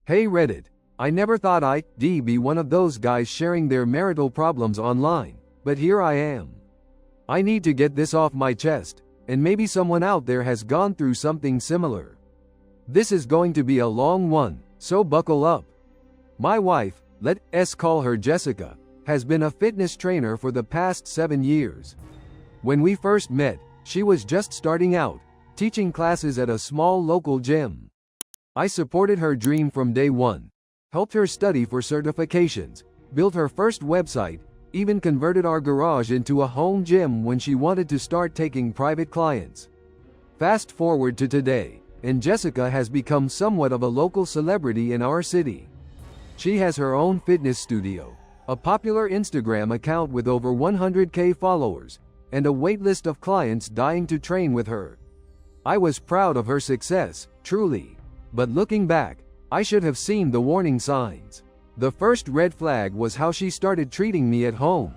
Hey Reddit, I never thought I'd be one of those guys sharing their marital problems online, but here I am. I need to get this off my chest, and maybe someone out there has gone through something similar. This is going to be a long one, so buckle up. My wife, let's call her Jessica, has been a fitness trainer for the past 7 years. When we first met, she was just starting out, teaching classes at a small local gym. I supported her dream from day one, helped her study for certifications, built her first website, even converted our garage into a home gym when she wanted to start taking private clients. Fast forward to today, and Jessica has become somewhat of a local celebrity in our city. She has her own fitness studio, a popular Instagram account with over 100K followers, and a waitlist of clients dying to train with her. I was proud of her success, truly. But looking back, I should have seen the warning signs. The first red flag was how she started treating me at home.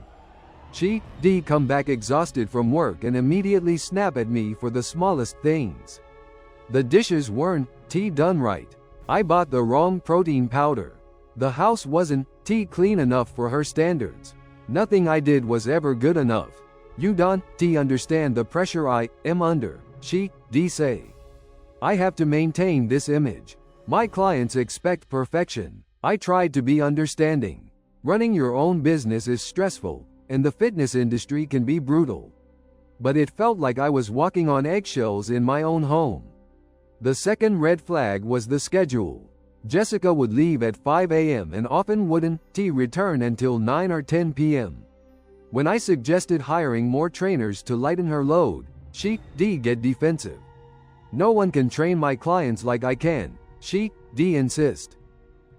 She'd come back exhausted from work and immediately snap at me for the smallest things. The dishes weren't done right. I bought the wrong protein powder. The house wasn't clean enough for her standards. Nothing I did was ever good enough. You don't understand the pressure I am under, she'd say. I have to maintain this image. My clients expect perfection. I tried to be understanding. Running your own business is stressful, and the fitness industry can be brutal. But it felt like I was walking on eggshells in my own home. The second red flag was the schedule. Jessica would leave at 5 a.m. and often wouldn't return until 9 or 10 p.m. When I suggested hiring more trainers to lighten her load, she'd get defensive. No one can train my clients like I can, she'd insist.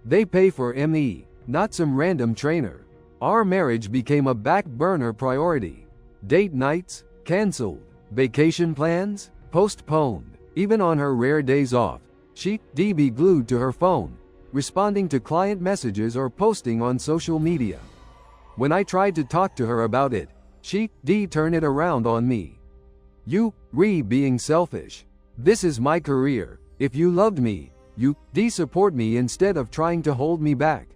They pay for me, not some random trainer. Our marriage became a back burner priority. Date nights, canceled. Vacation plans, postponed. Even on her rare days off, she'd be glued to her phone, responding to client messages or posting on social media. When I tried to talk to her about it, she'd turn it around on me. You being selfish. This is my career. If you loved me, you support me instead of trying to hold me back.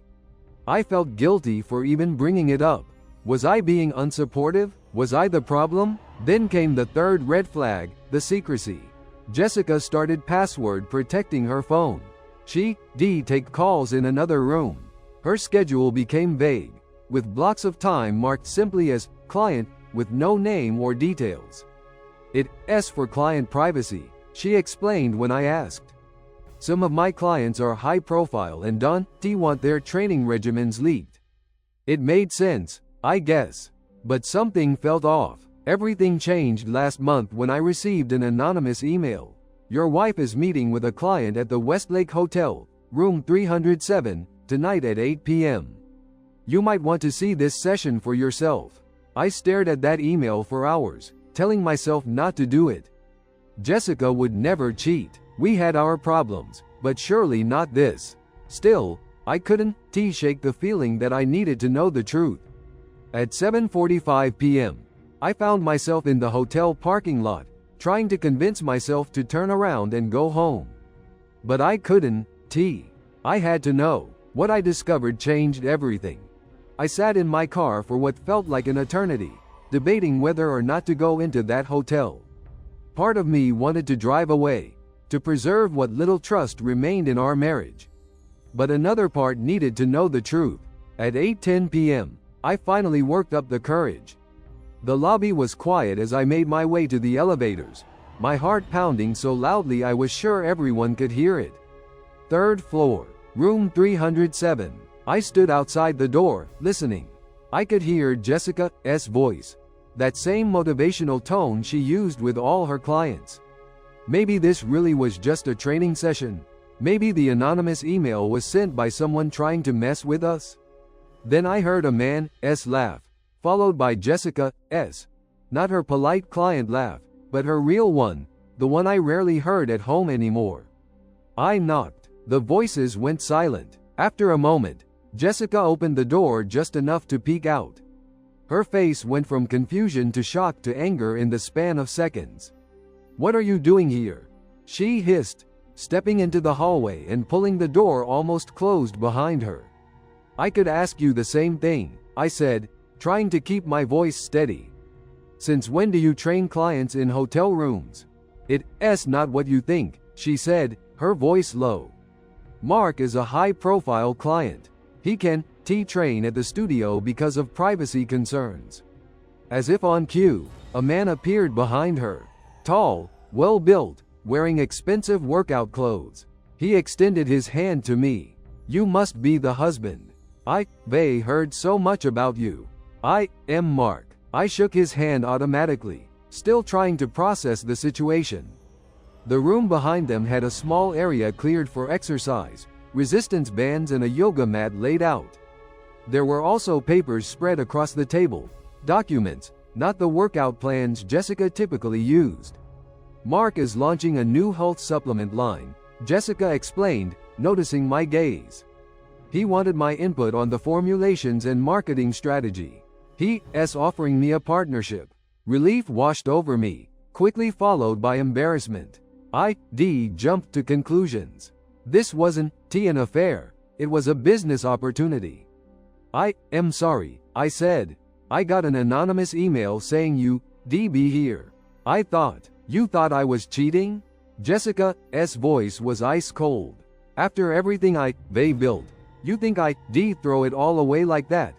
I felt guilty for even bringing it up. Was I being unsupportive? Was I the problem? Then came the third red flag, the secrecy. Jessica started password protecting her phone. She'd take calls in another room. Her schedule became vague, with blocks of time marked simply as client with no name or details. It's for client privacy, she explained when I asked. Some of my clients are high profile and don't want their training regimens leaked. It made sense, I guess. But something felt off. Everything changed last month when I received an anonymous email. Your wife is meeting with a client at the Westlake Hotel, room 307, tonight at 8 p.m. You might want to see this session for yourself. I stared at that email for hours, telling myself not to do it. Jessica would never cheat. We had our problems, but surely not this. Still, I couldn't shake the feeling that I needed to know the truth. At 7:45 p.m., I found myself in the hotel parking lot, trying to convince myself to turn around and go home. But I couldn't. I had to know. What I discovered changed everything. I sat in my car for what felt like an eternity, debating whether or not to go into that hotel. Part of me wanted to drive away, to preserve what little trust remained in our marriage. But another part needed to know the truth. At 8:10 p.m., I finally worked up the courage. The lobby was quiet as I made my way to the elevators, my heart pounding so loudly I was sure everyone could hear it. Third floor, room 307. I stood outside the door, listening. I could hear Jessica's voice, that same motivational tone she used with all her clients. Maybe this really was just a training session. Maybe the anonymous email was sent by someone trying to mess with us. Then I heard a man's laugh, followed by Jessica's. Not her polite client laugh, but her real one, the one I rarely heard at home anymore. I knocked. The voices went silent. After a moment, Jessica opened the door just enough to peek out. Her face went from confusion to shock to anger in the span of seconds. What are you doing here? She hissed. stepping into the hallway and pulling the door almost closed behind her. I could ask you the same thing, I said, trying to keep my voice steady. Since when do you train clients in hotel rooms? It's not what you think, she said, her voice low. Mark is a high-profile client. He can train at the studio because of privacy concerns. As if on cue, a man appeared behind her. Tall, well-built, wearing expensive workout clothes. He extended his hand to me. You must be the husband. They heard so much about you. I am Mark. I shook his hand automatically, still trying to process the situation. The room behind them had a small area cleared for exercise, resistance bands and a yoga mat laid out. There were also papers spread across the table, documents, not the workout plans Jessica typically used. Mark is launching a new health supplement line, Jessica explained, noticing my gaze. He wanted my input on the formulations and marketing strategy. He's offering me a partnership. Relief washed over me, quickly followed by embarrassment. I jumped to conclusions. This wasn't an affair, it was a business opportunity. I am sorry, I said. I got an anonymous email saying you be here. I thought, you thought I was cheating? Jessica's voice was ice cold. After everything they built, you think I throw it all away like that?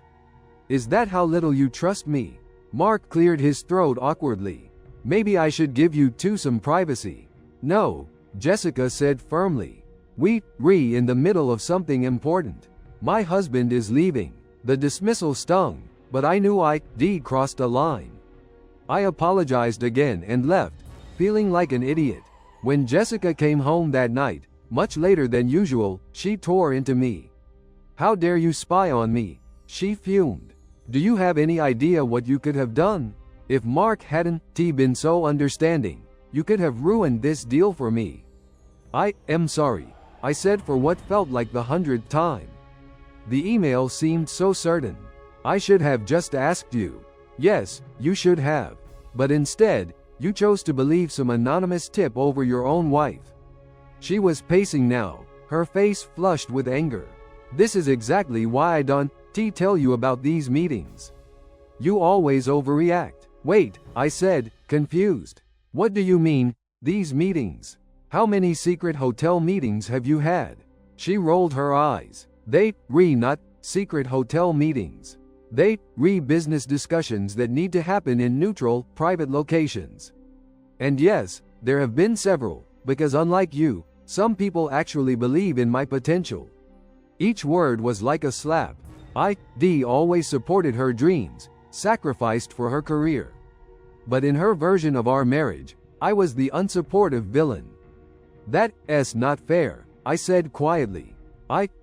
Is that how little you trust me? Mark cleared his throat awkwardly. Maybe I should give you two some privacy. No, Jessica said firmly. We're in the middle of something important. My husband is leaving. The dismissal stung, but I knew I crossed a line. I apologized again and left, feeling like an idiot. When Jessica came home that night, much later than usual, she tore into me. How dare you spy on me? She fumed. Do you have any idea what you could have done? If Mark hadn't been so understanding, you could have ruined this deal for me. I am sorry, I said for what felt like the 100th time. The email seemed so certain. I should have just asked you. Yes, you should have. But instead, you chose to believe some anonymous tip over your own wife. She was pacing now, her face flushed with anger. This is exactly why I don't tell you about these meetings. You always overreact. Wait, I said, confused. What do you mean, these meetings? How many secret hotel meetings have you had? She rolled her eyes. They not secret hotel meetings. They business discussions that need to happen in neutral, private locations. And yes, there have been several, because unlike you, some people actually believe in my potential. Each word was like a slap. I always supported her dreams, sacrificed for her career. But in her version of our marriage, I was the unsupportive villain. That's not fair, I said quietly.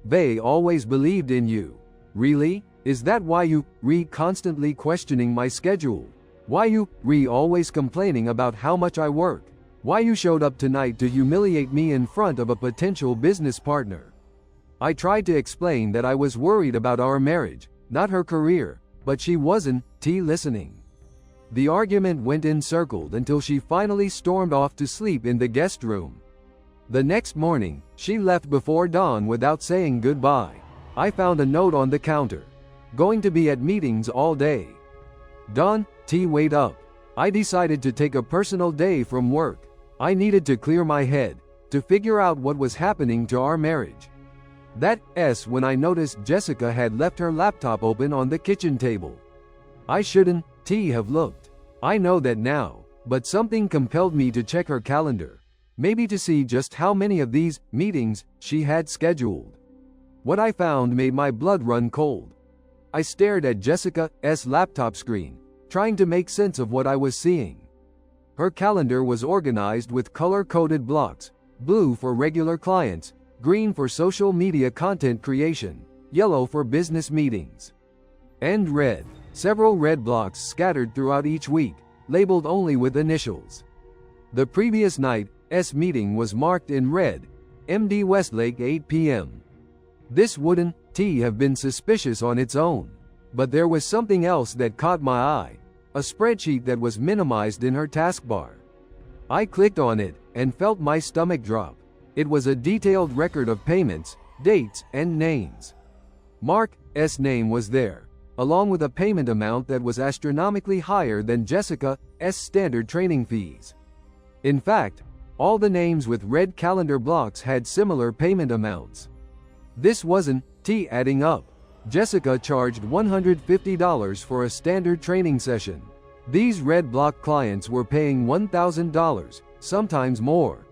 They always believed in you. Really? Is that why you constantly questioning my schedule? Why you always complaining about how much I work? Why you showed up tonight to humiliate me in front of a potential business partner? I tried to explain that I was worried about our marriage, not her career, but she wasn't listening. The argument went in circles until she finally stormed off to sleep in the guest room. The next morning, she left before dawn without saying goodbye. I found a note on the counter. Going to be at meetings all day. Dawn, wait up. I decided to take a personal day from work. I needed to clear my head, to figure out what was happening to our marriage. That's when I noticed Jessica had left her laptop open on the kitchen table. I shouldn't have looked. I know that now, but something compelled me to check her calendar. Maybe to see just how many of these meetings she had scheduled. What I found made my blood run cold. I stared at Jessica's laptop screen, trying to make sense of what I was seeing. Her calendar was organized with color-coded blocks, blue for regular clients, green for social media content creation, yellow for business meetings, and red. Several red blocks scattered throughout each week, labeled only with initials. The previous night's meeting was marked in red, MD Westlake 8 p.m. This wouldn't have been suspicious on its own, but there was something else that caught my eye, a spreadsheet that was minimized in her taskbar. I clicked on it, and felt my stomach drop. It was a detailed record of payments, dates, and names. Mark's name was there, along with a payment amount that was astronomically higher than Jessica's standard training fees. In fact, all the names with red calendar blocks had similar payment amounts. This wasn't adding up. Jessica charged $150 for a standard training session. These red block clients were paying $1,000, sometimes more.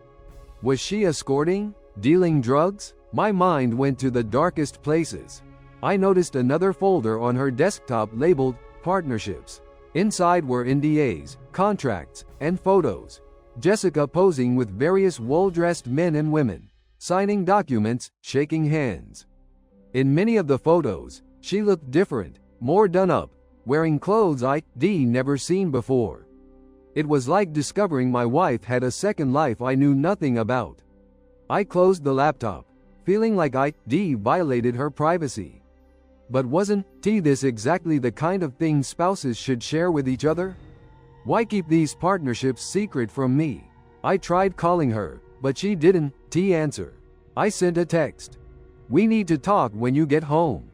Was she escorting? Dealing drugs? My mind went to the darkest places. I noticed another folder on her desktop labeled Partnerships. Inside were NDAs, contracts, and photos. Jessica posing with various well-dressed men and women, signing documents, shaking hands. In many of the photos, she looked different, more done up, wearing clothes I'd never seen before. It was like discovering my wife had a second life I knew nothing about. I closed the laptop, feeling like I'd violated her privacy. But wasn't this exactly the kind of thing spouses should share with each other? Why keep these partnerships secret from me? I tried calling her, but she didn't answer. I sent a text. We need to talk when you get home.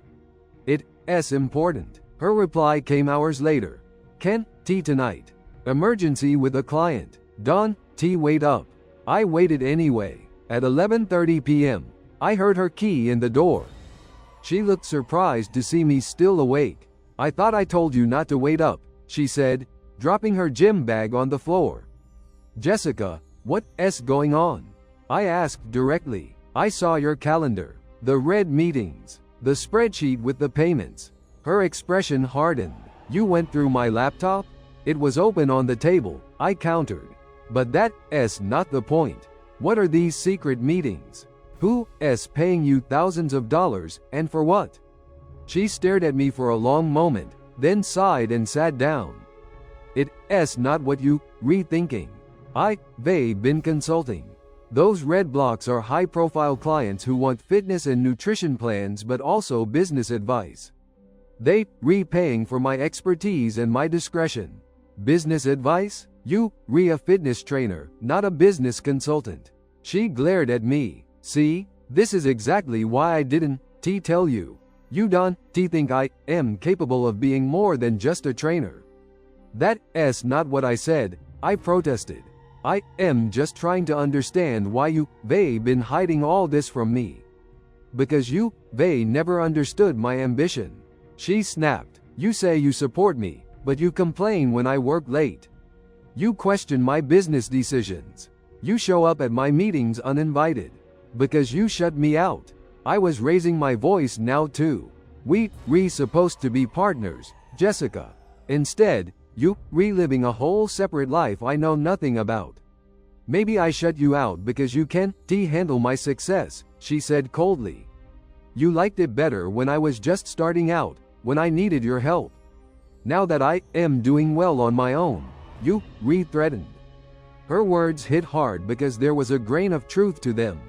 It's important. Her reply came hours later. Can tonight. Emergency with a client. Dawn, wait up. I waited anyway. At 11:30 p.m., I heard her key in the door. She looked surprised to see me still awake. I thought I told you not to wait up, she said, dropping her gym bag on the floor. Jessica, what's going on? I asked directly. I saw your calendar. The red meetings. The spreadsheet with the payments. Her expression hardened. You went through my laptop? It was open on the table, I countered. But that's not the point. What are these secret meetings? Who's paying you thousands of dollars, and for what? She stared at me for a long moment, then sighed and sat down. It's not what you rethinking. They've been consulting. Those red blocks are high-profile clients who want fitness and nutrition plans but also business advice. They repaying for my expertise and my discretion. Business advice? You a fitness trainer, not a business consultant. She glared at me. See, this is exactly why I didn't tell you. You don't think I am capable of being more than just a trainer. That's not what I said, I protested. I am just trying to understand why they've been hiding all this from me. Because they never understood my ambition. She snapped. You say you support me, but you complain when I work late. You question my business decisions. You show up at my meetings uninvited. Because you shut me out. I was raising my voice now too. We supposed to be partners, Jessica. Instead, you reliving a whole separate life I know nothing about. Maybe I shut you out because you can't handle my success, she said coldly. You liked it better when I was just starting out, when I needed your help. Now that I am doing well on my own, you threatened. Her words hit hard because there was a grain of truth to them.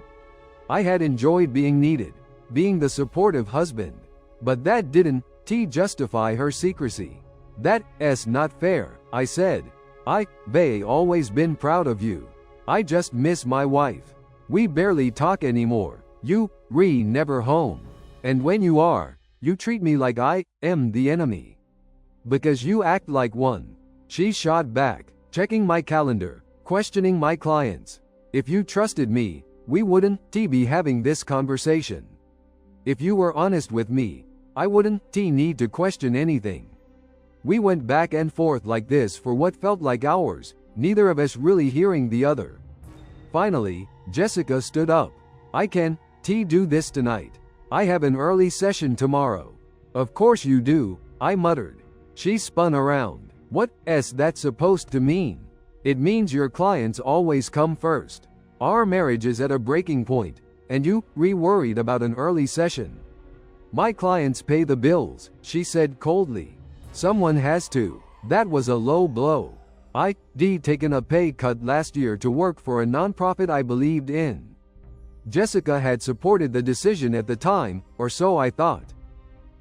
I had enjoyed being needed, being the supportive husband. But that didn't justify her secrecy. That's not fair, I said. They've always been proud of you. I just miss my wife. We barely talk anymore. You never home. And when you are, you treat me like I am the enemy. Because you act like one. She shot back, checking my calendar, questioning my clients. If you trusted me, we wouldn't be having this conversation. If you were honest with me, I wouldn't need to question anything. We went back and forth like this for what felt like hours, neither of us really hearing the other. Finally, Jessica stood up. I can do this tonight. I have an early session tomorrow. Of course you do, I muttered. She spun around. What's that supposed to mean? It means your clients always come first. Our marriage is at a breaking point, and you worried about an early session. My clients pay the bills, she said coldly. Someone has to. That was a low blow. I'd taken a pay cut last year to work for a nonprofit I believed in. Jessica had supported the decision at the time, or so I thought.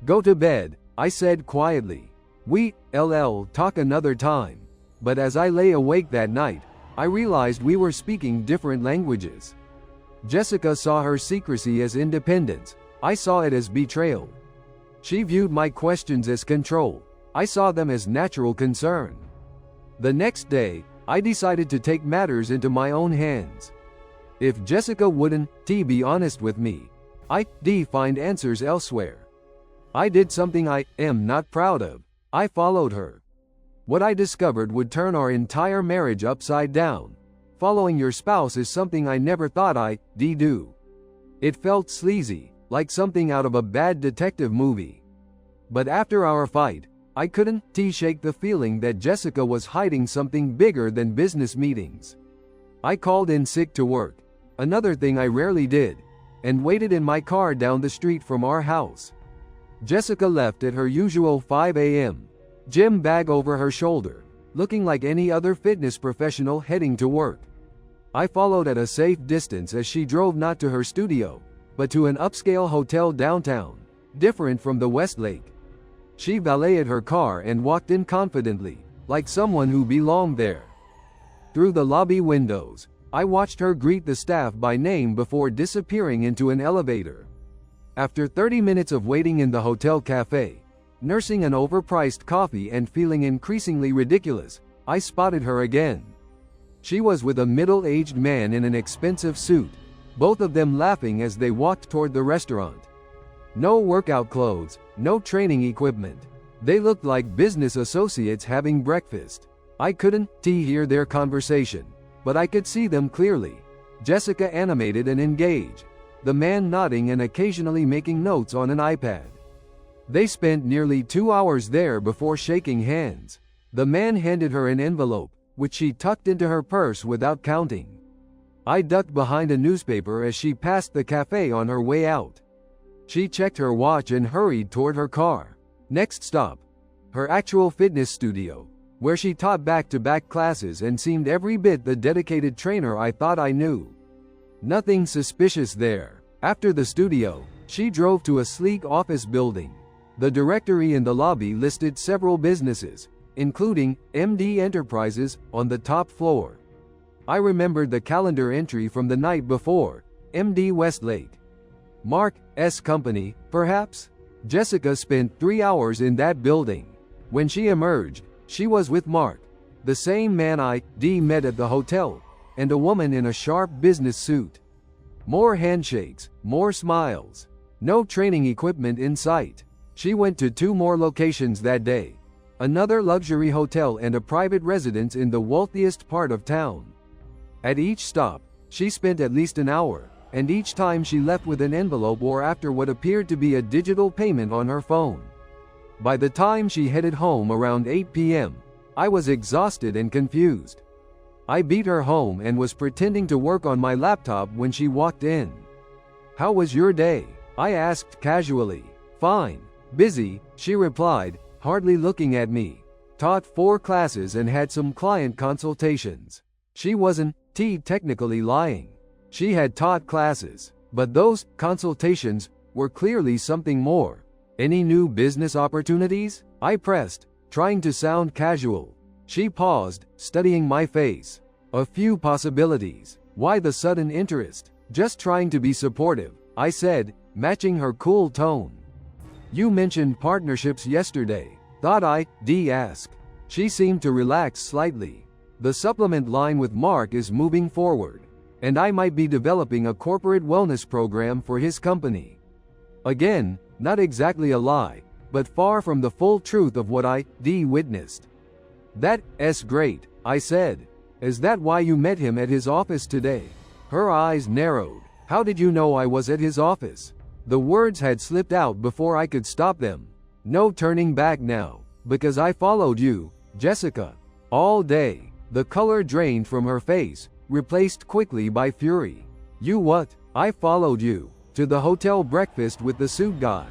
Go to bed, I said quietly. We'll talk another time. But as I lay awake that night, I realized we were speaking different languages. Jessica saw her secrecy as independence. I saw it as betrayal. She viewed my questions as control. I saw them as natural concern. The next day, I decided to take matters into my own hands. If Jessica wouldn't be honest with me, I'd find answers elsewhere. I did something I am not proud of. I followed her. What I discovered would turn our entire marriage upside down. Following your spouse is something I never thought I'd do. It felt sleazy, like something out of a bad detective movie. But after our fight, I couldn't shake the feeling that Jessica was hiding something bigger than business meetings. I called in sick to work, another thing I rarely did, and waited in my car down the street from our house. Jessica left at her usual 5 a.m., gym bag over her shoulder, looking like any other fitness professional heading to work. I followed at a safe distance as she drove not to her studio, but to an upscale hotel downtown, different from the Westlake. She valeted her car and walked in confidently, like someone who belonged there. Through the lobby windows, I watched her greet the staff by name before disappearing into an elevator. After 30 minutes of waiting in the hotel cafe, nursing an overpriced coffee and feeling increasingly ridiculous, I spotted her again. She was with a middle-aged man in an expensive suit, both of them laughing as they walked toward the restaurant. No workout clothes, no training equipment. They looked like business associates having breakfast. I couldn't hear their conversation, but I could see them clearly. Jessica animated and engaged, the man nodding and occasionally making notes on an iPad. They spent nearly 2 hours there before shaking hands. The man handed her an envelope, which she tucked into her purse without counting. I ducked behind a newspaper as she passed the cafe on her way out. She checked her watch and hurried toward her car. Next stop, her actual fitness studio, where she taught back-to-back classes and seemed every bit the dedicated trainer I thought I knew. Nothing suspicious there. After the studio, she drove to a sleek office building. The directory in the lobby listed several businesses, including MD Enterprises, on the top floor. I remembered the calendar entry from the night before, MD Westlake. Mark's company, perhaps? Jessica spent 3 hours in that building. When she emerged, she was with Mark, the same man I met at the hotel, and a woman in a sharp business suit. More handshakes, more smiles. No training equipment in sight. She went to 2 more locations that day, another luxury hotel and a private residence in the wealthiest part of town. At each stop, she spent at least an hour, and each time she left with an envelope or after what appeared to be a digital payment on her phone. By the time she headed home around 8 p.m., I was exhausted and confused. I beat her home and was pretending to work on my laptop when she walked in. "How was your day?" I asked casually. "Fine. Busy," she replied, hardly looking at me. "Taught 4 classes and had some client consultations." She wasn't technically lying. She had taught classes, but those consultations were clearly something more. "Any new business opportunities?" I pressed, trying to sound casual. She paused, studying my face. "A few possibilities." "Why the sudden interest?" "Just trying to be supportive," I said, matching her cool tone. "You mentioned partnerships yesterday. Thought I'd ask." She seemed to relax slightly. "The supplement line with Mark is moving forward, and I might be developing a corporate wellness program for his company." Again, not exactly a lie, but far from the full truth of what I'd witnessed. "That's great," I said. "Is that why you met him at his office today?" Her eyes narrowed. "How did you know I was at his office?" The words had slipped out before I could stop them. No turning back now. "Because I followed you, Jessica. All day." The color drained from her face, replaced quickly by fury. "You what?" "I followed you. To the hotel breakfast with the suit guy.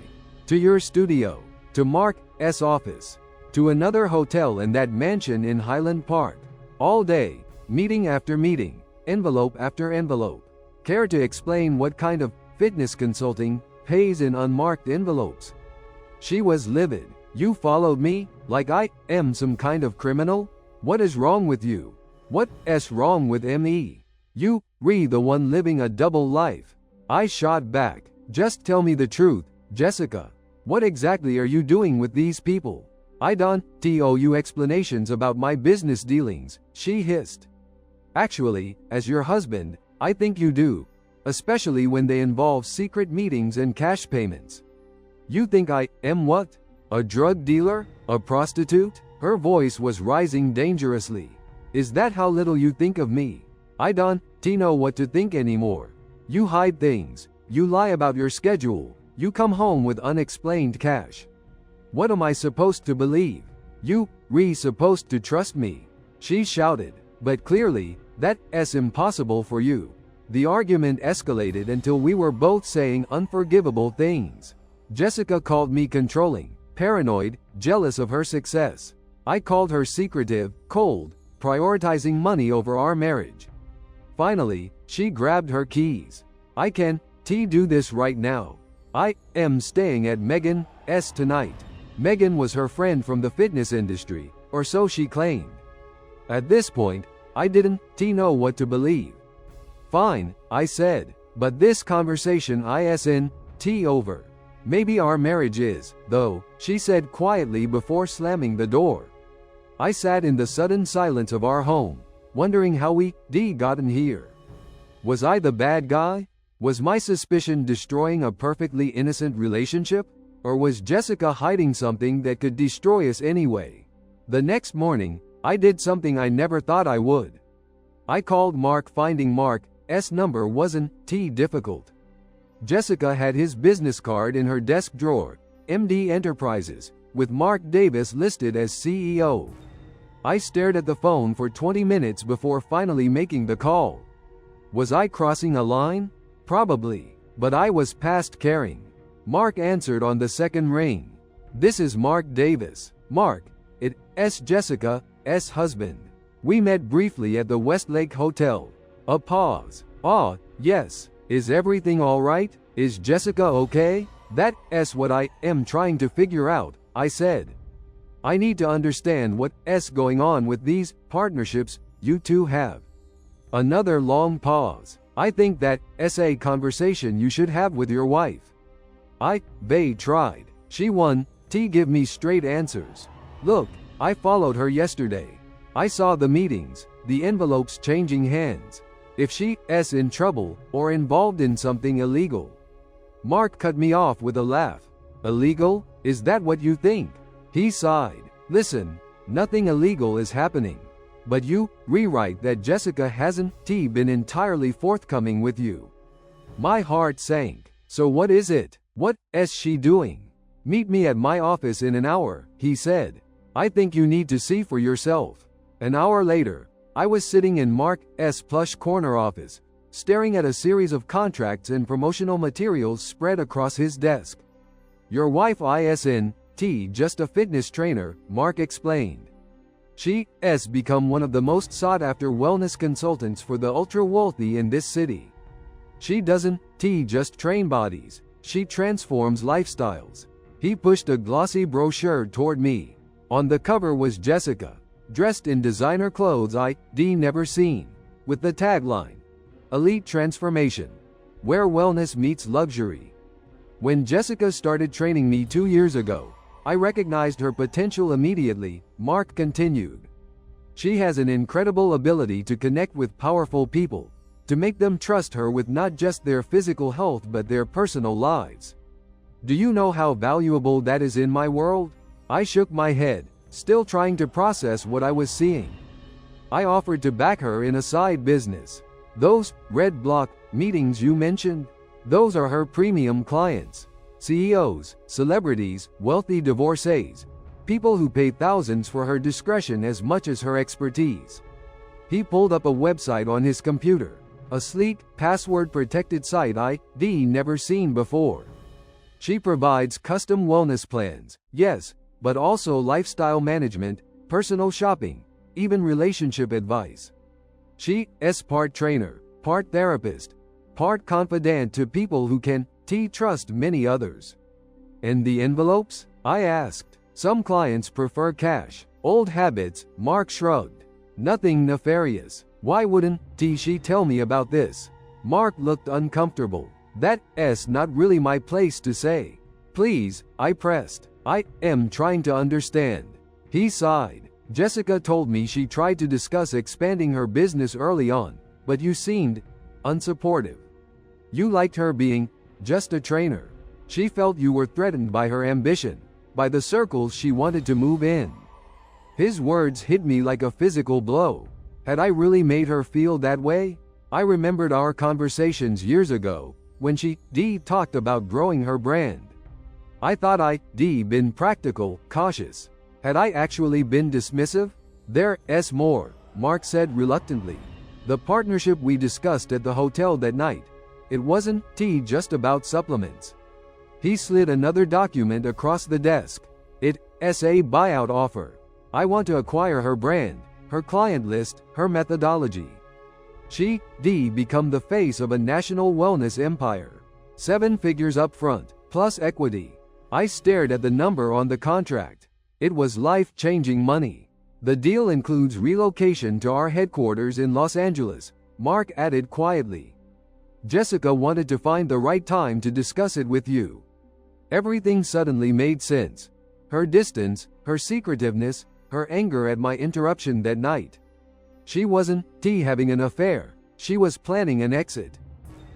To your studio. To Mark's office. To another hotel and that mansion in Highland Park. All day, meeting after meeting, envelope after envelope. Care to explain what kind of fitness consulting pays in unmarked envelopes?" She was livid. "You followed me? Like I am some kind of criminal? What is wrong with you?" "What's wrong with me?" "You the one living a double life? I shot back. Just tell me the truth, Jessica. What exactly are you doing with these people? I don't owe you explanations about my business dealings, she hissed. Actually, as your husband, I think you do. Especially when they involve secret meetings and cash payments. You think I am what? A drug dealer? A prostitute? Her voice was rising dangerously. Is that how little you think of me? I don't know what to think anymore. You hide things. You lie about your schedule. You come home with unexplained cash. What am I supposed to believe? You supposed to trust me? She shouted. But clearly, that's impossible for you. The argument escalated until we were both saying unforgivable things. Jessica called me controlling, paranoid, jealous of her success. I called her secretive, cold, prioritizing money over our marriage. Finally, she grabbed her keys. I can do this right now. I am staying at Megan's tonight. Megan was her friend from the fitness industry, or so she claimed. At this point, I didn't know what to believe. Fine, I said, but this conversation isn't over. Maybe our marriage is, though, she said quietly before slamming the door. I sat in the sudden silence of our home, wondering how we gotten here. Was I the bad guy? Was my suspicion destroying a perfectly innocent relationship? Or was Jessica hiding something that could destroy us anyway? The next morning, I did something I never thought I would. I called Mark. Finding Mark's number wasn't difficult. Jessica had his business card in her desk drawer, MD Enterprises, with Mark Davis listed as CEO. I stared at the phone for 20 minutes before finally making the call. Was I crossing a line? Probably, but I was past caring. Mark answered on the second ring. This is Mark Davis. Mark, it's Jessica's husband. We met briefly at the Westlake Hotel. A pause. Yes. Is everything all right? Is Jessica okay? That's what I am trying to figure out, I said. I need to understand what's going on with these partnerships you two have. Another long pause. I think that's a conversation you should have with your wife. They tried. She give me straight answers. Look, I followed her yesterday. I saw the meetings, the envelopes changing hands. If she's in trouble, or involved in something illegal. Mark cut me off with a laugh. Illegal? Is that what you think? He sighed. Listen, nothing illegal is happening. But you rewrite that Jessica hasn't been entirely forthcoming with you. My heart sank. So what is it? What's she doing? Meet me at my office in an hour, he said. I think you need to see for yourself. An hour later, I was sitting in Mark's plush corner office, staring at a series of contracts and promotional materials spread across his desk. Your wife isn't just a fitness trainer, Mark explained. She's become one of the most sought-after wellness consultants for the ultra-wealthy in this city. She doesn't just train bodies, she transforms lifestyles. He pushed a glossy brochure toward me. On the cover was Jessica, dressed in designer clothes I'd never seen, with the tagline, Elite Transformation, where wellness meets luxury. When Jessica started training me 2 years ago, I recognized her potential immediately, Mark continued. She has an incredible ability to connect with powerful people, to make them trust her with not just their physical health but their personal lives. Do you know how valuable that is in my world? I shook my head, still trying to process what I was seeing. I offered to back her in a side business. Those red block meetings you mentioned, those are her premium clients. CEOs, celebrities, wealthy divorcees, people who pay thousands for her discretion as much as her expertise. He pulled up a website on his computer, a sleek, password-protected site I'd never seen before. She provides custom wellness plans, yes, but also lifestyle management, personal shopping, even relationship advice. She's part trainer, part therapist, part confidant to people who can trust many others. And the envelopes? I asked. Some clients prefer cash. Old habits, Mark shrugged. Nothing nefarious. Why wouldn't she tell me about this? Mark looked uncomfortable. That's not really my place to say. Please, I pressed. I am trying to understand. He sighed. Jessica told me she tried to discuss expanding her business early on, but you seemed unsupportive. You liked her being just a trainer. She felt you were threatened by her ambition, by the circles she wanted to move in. His words hit me like a physical blow. Had I really made her feel that way? I remembered our conversations years ago, when she talked about growing her brand. I thought I'd been practical, cautious. Had I actually been dismissive? There's more, Mark said reluctantly. The partnership we discussed at the hotel that night. It wasn't just about supplements. He slid another document across the desk. It's a buyout offer. I want to acquire her brand, her client list, her methodology. She become the face of a national wellness empire. 7 figures up front, plus equity. I stared at the number on the contract. It was life-changing money. The deal includes relocation to our headquarters in Los Angeles, Mark added quietly. Jessica wanted to find the right time to discuss it with you. Everything suddenly made sense. Her distance, her secretiveness, her anger at my interruption that night. She wasn't having an affair. She was planning an exit.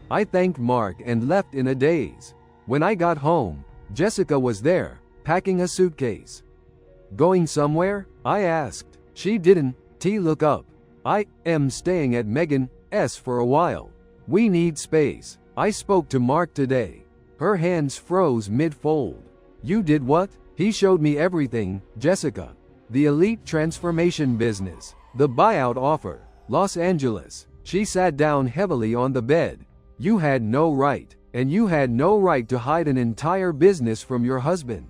I thanked Mark and left in a daze. When I got home, Jessica was there, packing a suitcase. Going somewhere? I asked. She didn't look up. I am staying at Megan's for a while. We need space. I spoke to Mark today. Her hands froze mid-fold. You did what? He showed me everything, Jessica. The elite transformation business. The buyout offer. Los Angeles. She sat down heavily on the bed. You had no right. And you had no right to hide an entire business from your husband.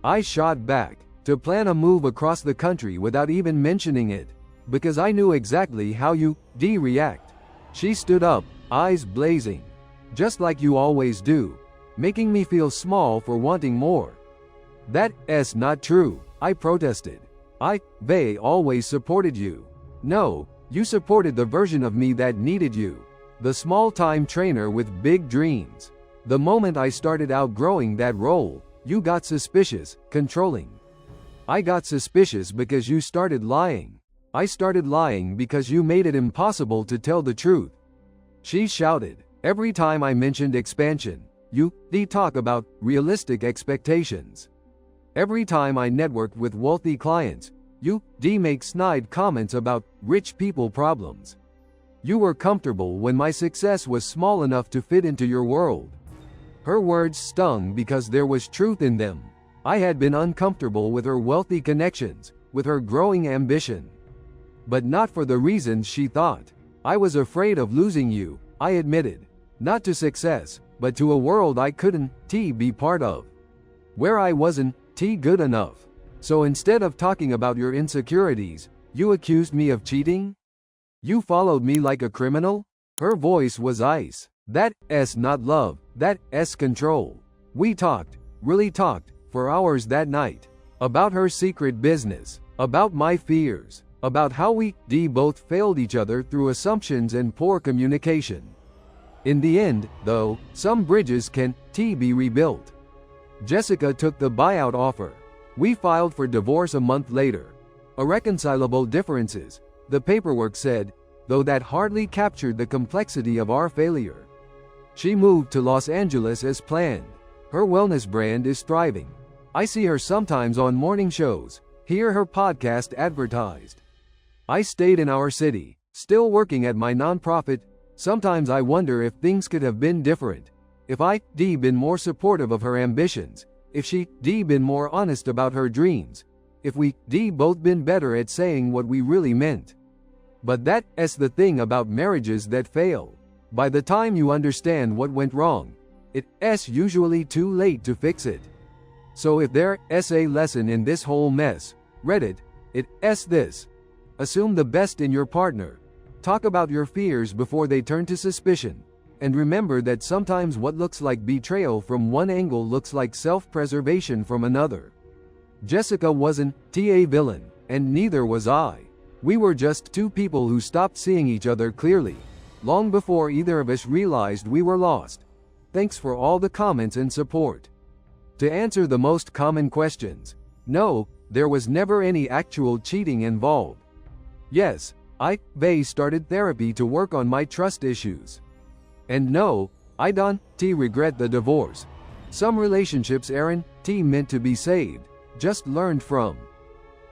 I shot back. To plan a move across the country without even mentioning it. Because I knew exactly how you react. She stood up, eyes blazing. Just like you always do. Making me feel small for wanting more. That's not true, I protested. They always supported you. No, you supported the version of me that needed you. The small-time trainer with big dreams. The moment I started outgrowing that role, you got suspicious, controlling. I got suspicious because you started lying. I started lying because you made it impossible to tell the truth. She shouted. Every time I mentioned expansion, you talk about realistic expectations. Every time I networked with wealthy clients, you make snide comments about rich people problems. You were comfortable when my success was small enough to fit into your world. Her words stung because there was truth in them. I had been uncomfortable with her wealthy connections, with her growing ambition. But not for the reasons she thought. I was afraid of losing you, I admitted. Not to success, but to a world I couldn't be part of. Where I wasn't good enough. So instead of talking about your insecurities, you accused me of cheating? You followed me like a criminal? Her voice was ice. That's not love, that's control. We talked, really talked, for hours that night. About her secret business, about my fears, about how we both failed each other through assumptions and poor communication. In the end, though, some bridges can be rebuilt. Jessica took the buyout offer. We filed for divorce a month later. Irreconcilable differences, the paperwork said, though that hardly captured the complexity of our failure. She moved to Los Angeles as planned. Her wellness brand is thriving. I see her sometimes on morning shows, hear her podcast advertised. I stayed in our city, still working at my nonprofit. Sometimes I wonder if things could have been different. If I'd been more supportive of her ambitions, if she'd been more honest about her dreams, if we'd both been better at saying what we really meant. But that's the thing about marriages that fail. By the time you understand what went wrong, it's usually too late to fix it. So if there's a lesson in this whole mess, Reddit, it's this. Assume the best in your partner. Talk about your fears before they turn to suspicion. And remember that sometimes what looks like betrayal from one angle looks like self-preservation from another. Jessica wasn't a villain, and neither was I. We were just two people who stopped seeing each other clearly, long before either of us realized we were lost. Thanks for all the comments and support. To answer the most common questions, no, there was never any actual cheating involved. Yes, Vey started therapy to work on my trust issues. And no, I don't regret the divorce. Some relationships aren't meant to be saved, just learned from.